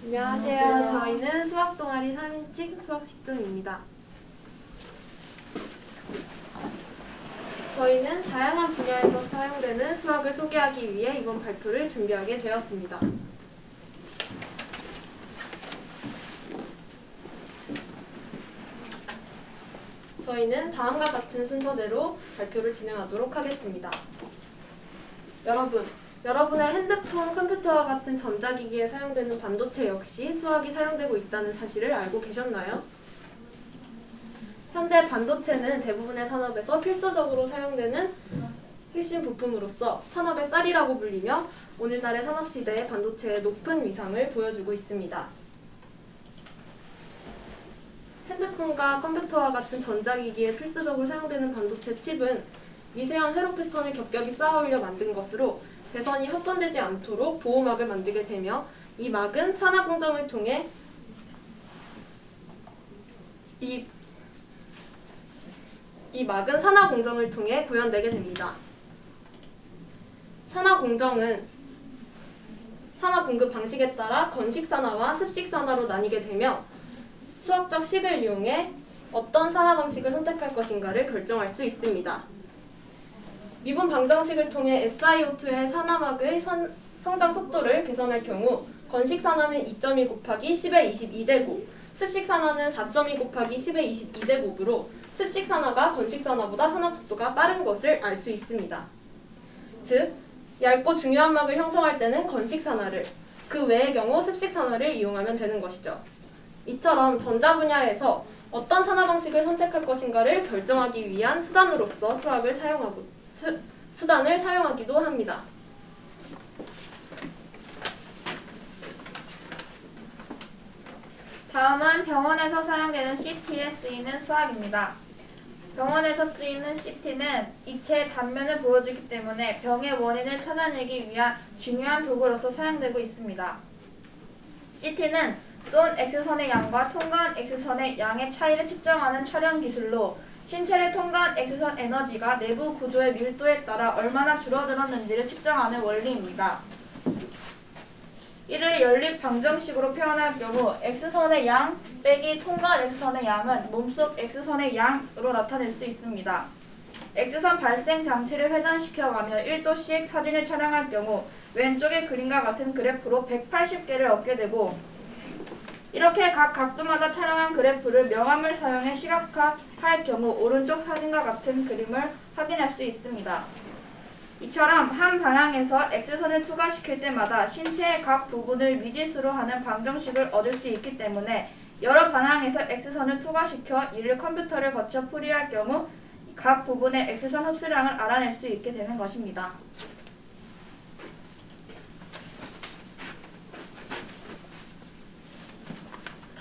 안녕하세요. 저희는 수학 동아리 3인칭 수학 10점입니다. 저희는 다양한 분야에서 사용되는 수학을 소개하기 위해 이번 발표를 준비하게 되었습니다. 저희는 다음과 같은 순서대로 발표를 진행하도록 하겠습니다. 여러분의 핸드폰, 컴퓨터와 같은 전자기기에 사용되는 반도체 역시 수학이 사용되고 있다는 사실을 알고 계셨나요? 현재 반도체는 대부분의 산업에서 필수적으로 사용되는 핵심 부품으로서 산업의 쌀이라고 불리며 오늘날의 산업시대의 반도체의 높은 위상을 보여주고 있습니다. 핸드폰과 컴퓨터와 같은 전자기기에 필수적으로 사용되는 반도체 칩은 미세한 회로 패턴을 겹겹이 쌓아올려 만든 것으로 배선이 확선되지 않도록 보호막을 만들게 되며 이 막은 산화 공정을 통해 구현되게 됩니다. 산화 공정은 산화 공급 방식에 따라 건식 산화와 습식 산화로 나뉘게 되며 수학적 식을 이용해 어떤 산화 방식을 선택할 것인가를 결정할 수 있습니다. 미분 방정식을 통해 SiO2의 산화막의 성장 속도를 계산할 경우 건식 산화는 2.2 곱하기 10의 22제곱, 습식 산화는 4.2 곱하기 10의 22제곱으로 습식 산화가 건식 산화보다 산화 속도가 빠른 것을 알 수 있습니다. 즉, 얇고 중요한 막을 형성할 때는 건식 산화를, 그 외의 경우 습식 산화를 이용하면 되는 것이죠. 이처럼 전자 분야에서 어떤 산화 방식을 선택할 것인가를 결정하기 위한 수단으로서 수단을 사용하기도 합니다. 다음은 병원에서 사용되는 CT에 쓰이는 수학입니다. 병원에서 쓰이는 CT는 입체의 단면을 보여주기 때문에 병의 원인을 찾아내기 위한 중요한 도구로서 사용되고 있습니다. CT는 쏜 X선의 양과 통과한 X선의 양의 차이를 측정하는 촬영 기술로 신체를 통과한 X선 에너지가 내부 구조의 밀도에 따라 얼마나 줄어들었는지를 측정하는 원리입니다. 이를 연립 방정식으로 표현할 경우 X선의 양 빼기 통과한 X선의 양은 몸속 X선의 양으로 나타낼 수 있습니다. X선 발생 장치를 회전시켜가며 1도씩 사진을 촬영할 경우 왼쪽의 그림과 같은 그래프로 180개를 얻게 되고 이렇게 각 각도마다 촬영한 그래프를 명암을 사용해 시각화할 경우 오른쪽 사진과 같은 그림을 확인할 수 있습니다. 이처럼 한 방향에서 X선을 투과시킬 때마다 신체의 각 부분을 미지수로 하는 방정식을 얻을 수 있기 때문에 여러 방향에서 X선을 투과시켜 이를 컴퓨터를 거쳐 풀이할 경우 각 부분의 X선 흡수량을 알아낼 수 있게 되는 것입니다.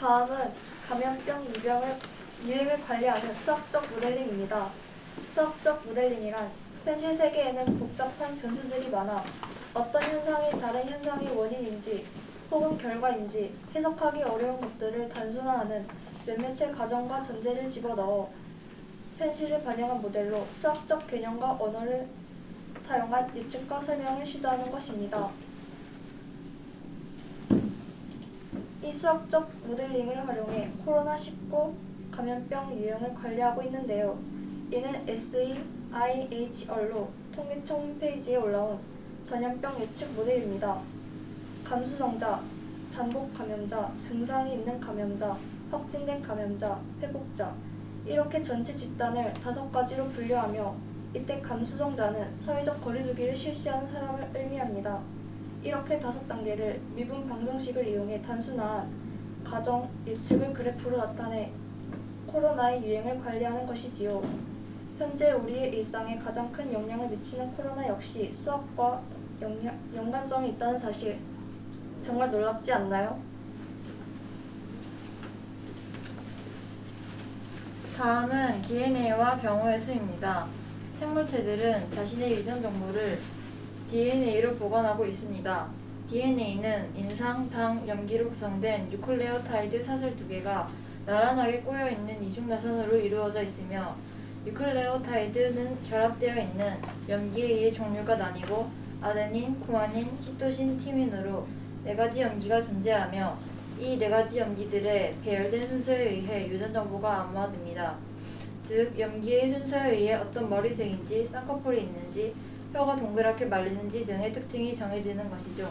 다음은 감염병 유행을 관리하는 수학적 모델링입니다. 수학적 모델링이란 현실 세계에는 복잡한 변수들이 많아 어떤 현상이 다른 현상의 원인인지 혹은 결과인지 해석하기 어려운 것들을 단순화하는 몇몇의 가정과 전제를 집어넣어 현실을 반영한 모델로 수학적 개념과 언어를 사용한 예측과 설명을 시도하는 것입니다. 이 수학적 모델링을 활용해 코로나19 감염병 유행을 관리하고 있는데요. 이는 SEIHR로 통계청 홈페이지에 올라온 전염병 예측 모델입니다. 감수성자, 잠복 감염자, 증상이 있는 감염자, 확진된 감염자, 회복자 이렇게 전체 집단을 5가지로 분류하며 이때 감수성자는 사회적 거리두기를 실시하는 사람을 의미합니다. 이렇게 5단계를 미분 방정식을 이용해 단순한 가정 예측을 그래프로 나타내 코로나의 유행을 관리하는 것이지요. 현재 우리의 일상에 가장 큰 영향을 미치는 코로나 역시 수학과 연관성이 있다는 사실 정말 놀랍지 않나요? 다음은 DNA와 경우의 수입니다. 생물체들은 자신의 유전 정보를 DNA로 보관하고 있습니다. DNA는 인상, 당, 염기로 구성된 뉴클레오타이드 사슬 2개가 나란하게 꼬여있는 이중나선으로 이루어져 있으며 뉴클레오타이드는 결합되어 있는 염기에 의해 종류가 나뉘고 아데닌, 구아닌, 시토신, 티민으로 네 가지 염기가 존재하며 이 네 가지 염기들의 배열된 순서에 의해 유전 정보가 암호화됩니다. 즉, 염기의 순서에 의해 어떤 머리색인지, 쌍꺼풀이 있는지, 혀가 동그랗게 말리는지 등의 특징이 정해지는 것이죠.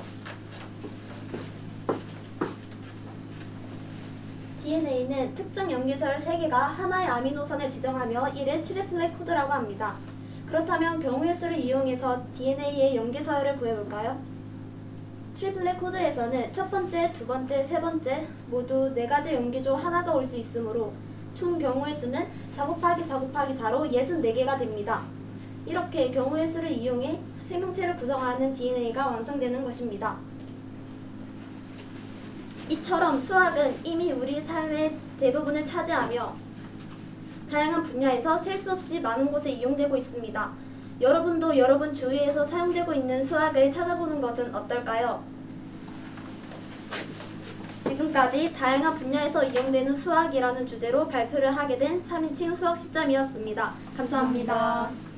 DNA는 특정 염기서열 3개가 하나의 아미노선에 지정하며 이를 트리플렛 코드라고 합니다. 그렇다면 경우의 수를 이용해서 DNA의 염기서열을 구해볼까요? 트리플렛 코드에서는 첫 번째, 두 번째, 세 번째 모두 4가지 염기 중 하나가 올 수 있으므로 총 경우의 수는 4 곱하기 4 곱하기 4로 64개가 됩니다. 이렇게 경우의 수를 이용해 생명체를 구성하는 DNA가 완성되는 것입니다. 이처럼 수학은 이미 우리 삶의 대부분을 차지하며 다양한 분야에서 셀 수 없이 많은 곳에 이용되고 있습니다. 여러분도 여러분 주위에서 사용되고 있는 수학을 찾아보는 것은 어떨까요? 지금까지 다양한 분야에서 이용되는 수학이라는 주제로 발표를 하게 된 3인칭 수학 시점이었습니다. 감사합니다.